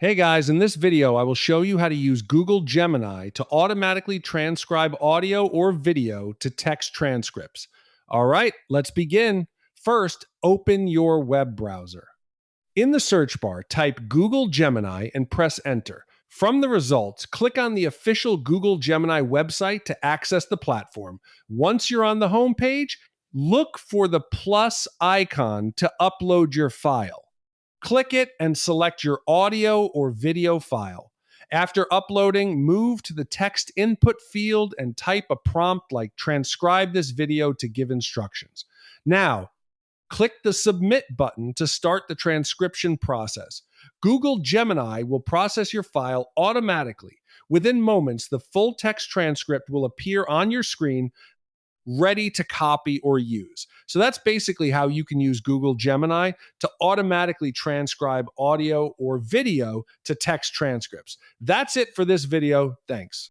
Hey guys, in this video, I will show you how to use Google Gemini to automatically transcribe audio or video to text transcripts. All right, let's begin. First, open your web browser. In the search bar, type Google Gemini and press enter. From the results, click on the official Google Gemini website to access the platform. Once you're on the home page, look for the plus icon to upload your file. Click it and select your audio or video file. After uploading, move to the text input field and type a prompt like transcribe this video to give instructions. Now, click the submit button to start the transcription process. Google Gemini will process your file automatically. Within moments, the full text transcript will appear on your screen, ready to copy or use. So that's basically how you can use Google Gemini to automatically transcribe audio or video to text transcripts. That's it for this video. Thanks.